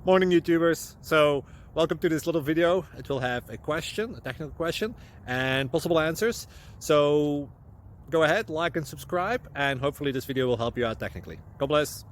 Morning YouTubers. So welcome to this little video. It will have a question, a technical question, and possible answers. So go ahead, like and subscribe, and hopefully this video will help you out technically. God bless.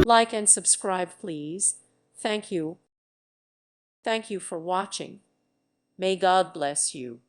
Like and subscribe, please. Thank you. Thank you for watching. May God bless you.